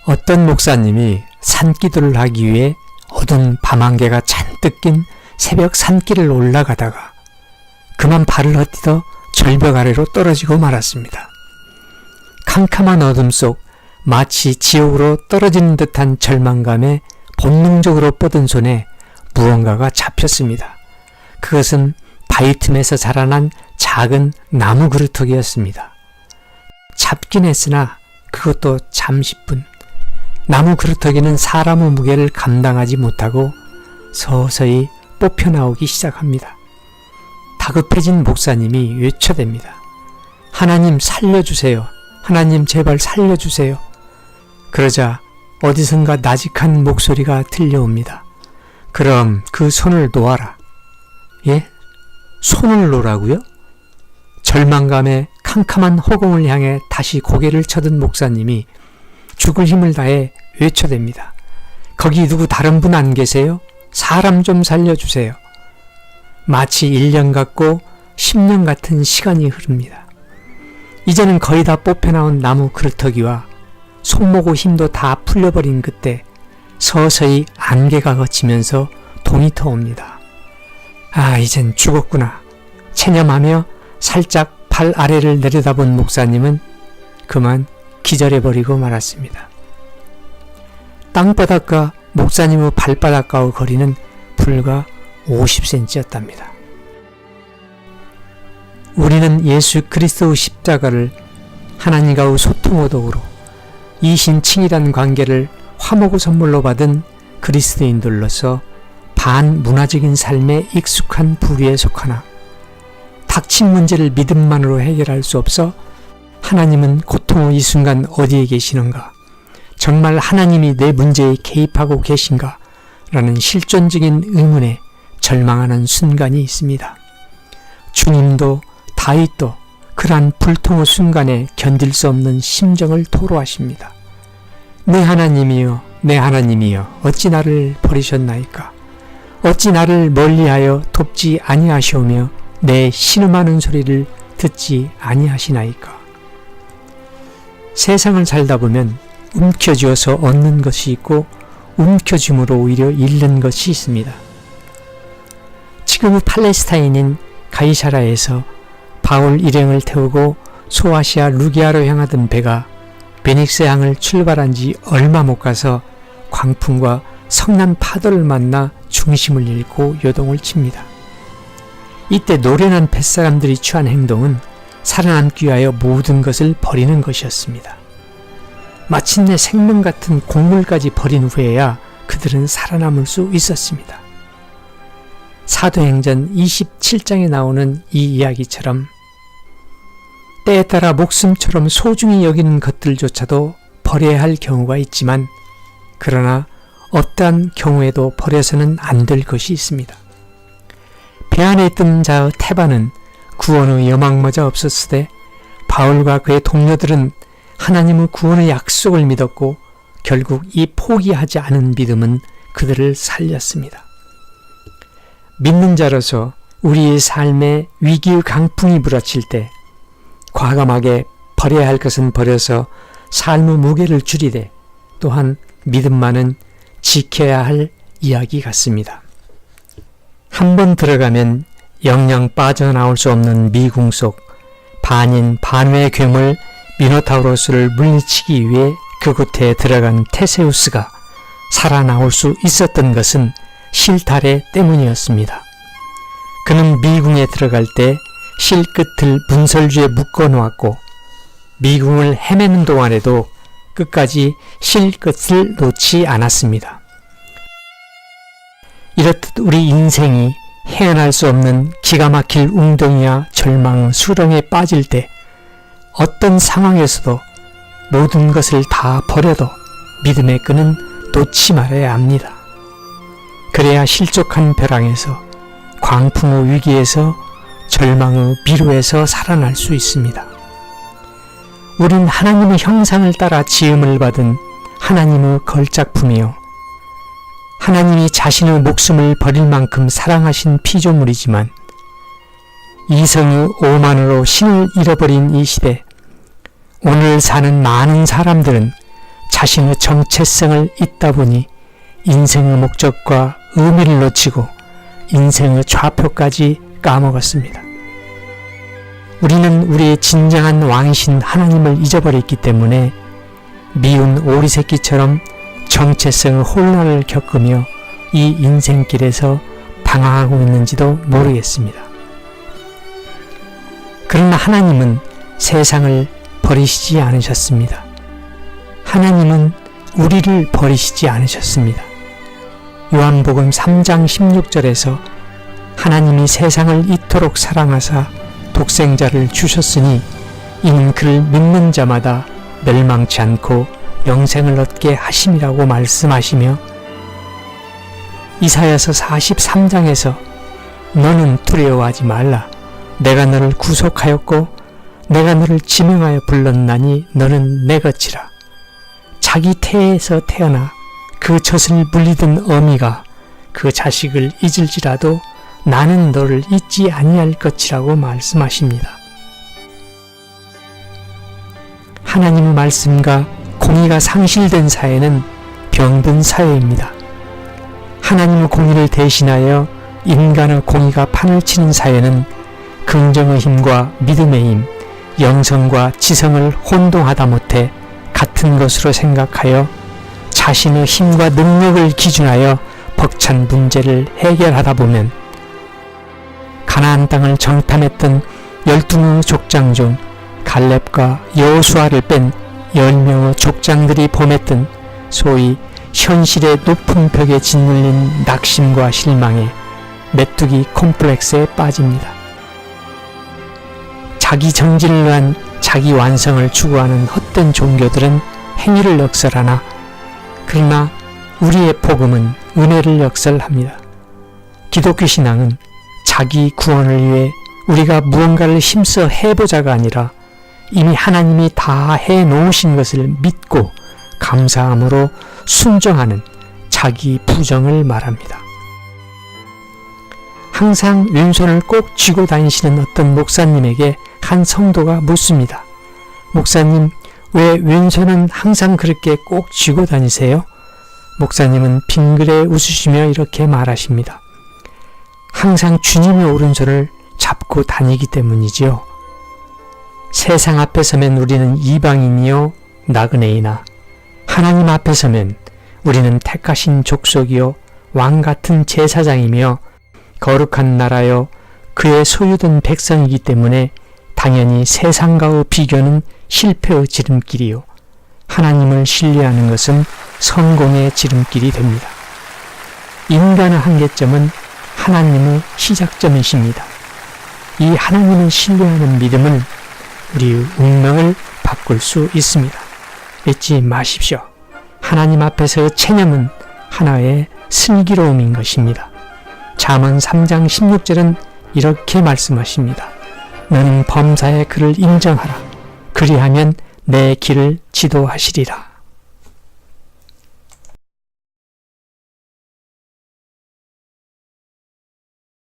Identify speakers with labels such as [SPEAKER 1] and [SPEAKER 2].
[SPEAKER 1] 어떤 목사님이 산기도를 하기 위해 어두운 밤안개가 잔뜩 낀 새벽 산길을 올라가다가 그만 발을 헛디뎌 절벽 아래로 떨어지고 말았습니다. 캄캄한 어둠 속 마치 지옥으로 떨어지는 듯한 절망감에 본능적으로 뻗은 손에 무언가가 잡혔습니다. 그것은 바위 틈에서 자라난 작은 나무 그루터기였습니다. 잡긴 했으나 그것도 잠시뿐. 나무 그루터기는 사람의 무게를 감당하지 못하고 서서히 뽑혀나오기 시작합니다. 다급해진 목사님이 외쳐댑니다. 하나님 살려주세요. 하나님 제발 살려주세요. 그러자 어디선가 나직한 목소리가 들려옵니다. 그럼 그 손을 놓아라. 예? 손을 놓으라고요? 절망감에 캄캄한 허공을 향해 다시 고개를 쳐든 목사님이 죽을 힘을 다해 외쳐댑니다. 거기 누구 다른 분 안 계세요? 사람 좀 살려주세요. 마치 1년 같고 10년 같은 시간이 흐릅니다. 이제는 거의 다 뽑혀나온 나무 그루터기와 손목의 힘도 다 풀려버린 그때 서서히 안개가 걷히면서 동이 터옵니다. 아, 이젠 죽었구나. 체념하며 살짝 발 아래를 내려다본 목사님은 그만 기절해버리고 말았습니다. 땅바닥과 목사님의 발바닥과의 거리는 불과 50cm였답니다. 우리는 예수 그리스도의 십자가를 하나님과의 소통의 도구로 이신칭이란 관계를 화목의 선물로 받은 그리스도인들로서 반문화적인 삶에 익숙한 부류에 속하나 닥친 문제를 믿음만으로 해결할 수 없어 하나님은 고통의 이 순간 어디에 계시는가? 정말 하나님이 내 문제에 개입하고 계신가? 라는 실존적인 의문에 절망하는 순간이 있습니다. 주님도 다윗도 그러한 불통의 순간에 견딜 수 없는 심정을 토로하십니다. 내 하나님이여, 내 하나님이여, 어찌 나를 버리셨나이까? 어찌 나를 멀리하여 돕지 아니하시오며 내 신음하는 소리를 듣지 아니하시나이까? 세상을 살다 보면 움켜쥐어서 얻는 것이 있고 움켜줌으로 오히려 잃는 것이 있습니다. 지금의 팔레스타인인 가이사라에서 바울 일행을 태우고 소아시아 루기아로 향하던 배가 베닉스 항을 출발한 지 얼마 못 가서 광풍과 성난 파도를 만나 중심을 잃고 요동을 칩니다. 이때 노련한 뱃사람들이 취한 행동은 살아남기 위하여 모든 것을 버리는 것이었습니다. 마침내 생명 같은 곡물까지 버린 후에야 그들은 살아남을 수 있었습니다. 사도행전 27장에 나오는 이 이야기처럼 때에 따라 목숨처럼 소중히 여기는 것들조차도 버려야 할 경우가 있지만 그러나 어떠한 경우에도 버려서는 안 될 것이 있습니다. 배 안에 있던 자의 태반은 구원의 여망마저 없었으되 바울과 그의 동료들은 하나님의 구원의 약속을 믿었고 결국 이 포기하지 않은 믿음은 그들을 살렸습니다. 믿는 자로서 우리의 삶에 위기의 강풍이 불어칠 때 과감하게 버려야 할 것은 버려서 삶의 무게를 줄이되 또한 믿음만은 지켜야 할 이야기 같습니다. 한번 들어가면 영영 빠져나올 수 없는 미궁 속 반인 반외 괴물 미노타우로스를 물리치기 위해 그곳에 들어간 테세우스가 살아나올 수 있었던 것은 실타래 때문이었습니다. 그는 미궁에 들어갈 때 실끝을 문설주에 묶어 놓았고 미궁을 헤매는 동안에도 끝까지 실끝을 놓지 않았습니다. 이렇듯 우리 인생이 헤어날 수 없는 기가 막힐 웅덩이와 절망 수렁에 빠질 때 어떤 상황에서도 모든 것을 다 버려도 믿음의 끈은 놓지 말아야 합니다. 그래야 실족한 벼랑에서 광풍의 위기에서 절망의 비루에서 살아날 수 있습니다. 우린 하나님의 형상을 따라 지음을 받은 하나님의 걸작품이요 하나님이 자신의 목숨을 버릴 만큼 사랑하신 피조물이지만 이성의 오만으로 신을 잃어버린 이 시대 오늘 사는 많은 사람들은 자신의 정체성을 잊다 보니 인생의 목적과 의미를 놓치고 인생의 좌표까지 까먹었습니다. 우리는 우리의 진정한 왕이신 하나님을 잊어버렸기 때문에 미운 오리새끼처럼 정체성의 혼란을 겪으며 이 인생길에서 방황하고 있는지도 모르겠습니다. 그러나 하나님은 세상을 버리시지 않으셨습니다. 하나님은 우리를 버리시지 않으셨습니다. 요한복음 3장 16절에서 하나님이 세상을 이토록 사랑하사 독생자를 주셨으니 이는 그를 믿는 자마다 멸망치 않고 영생을 얻게 하심이라고 말씀하시며 이사야서 43장에서 너는 두려워하지 말라. 내가 너를 구속하였고 내가 너를 지명하여 불렀나니 너는 내 것이라. 자기 태에서 태어나 그 젖을 물리던 어미가 그 자식을 잊을지라도 나는 너를 잊지 아니할 것이라고 말씀하십니다. 하나님의 말씀과 공의가 상실된 사회는 병든 사회입니다. 하나님의 공의를 대신하여 인간의 공의가 판을 치는 사회는 긍정의 힘과 믿음의 힘, 영성과 지성을 혼동하다 못해 같은 것으로 생각하여 자신의 힘과 능력을 기준하여 벅찬 문제를 해결하다 보면 가나안 땅을 정탐했던 12명의 족장 중 갈렙과 여호수아를 뺀 10명의 족장들이 범했던 소위 현실의 높은 벽에 짓눌린 낙심과 실망에 메뚜기 콤플렉스에 빠집니다. 자기 정진을 위한 자기 완성을 추구하는 헛된 종교들은 행위를 역설하나 그러나 우리의 복음은 은혜를 역설합니다. 기독교 신앙은 자기 구원을 위해 우리가 무언가를 힘써 해보자가 아니라 이미 하나님이 다 해놓으신 것을 믿고 감사함으로 순종하는 자기 부정을 말합니다. 항상 왼손을 꼭 쥐고 다니시는 어떤 목사님에게 한 성도가 묻습니다. 목사님, 왜 왼손은 항상 그렇게 꼭 쥐고 다니세요? 목사님은 빙그레 웃으시며 이렇게 말하십니다. 항상 주님의 오른손을 잡고 다니기 때문이지요. 세상 앞에 서면 우리는 이방인이요 나그네이나 하나님 앞에 서면 우리는 택하신 족속이요 왕같은 제사장이며 거룩한 나라요 그의 소유된 백성이기 때문에 당연히 세상과의 비교는 실패의 지름길이요 하나님을 신뢰하는 것은 성공의 지름길이 됩니다. 인간의 한계점은 하나님의 시작점이십니다. 이 하나님을 신뢰하는 믿음은 우리의 운명을 바꿀 수 있습니다. 잊지 마십시오. 하나님 앞에서의 체념은 하나의 슬기로움인 것입니다. 잠언 3장 16절은 이렇게 말씀하십니다. 너는 범사에 그를 인정하라. 그리하면 내 길을 지도하시리라.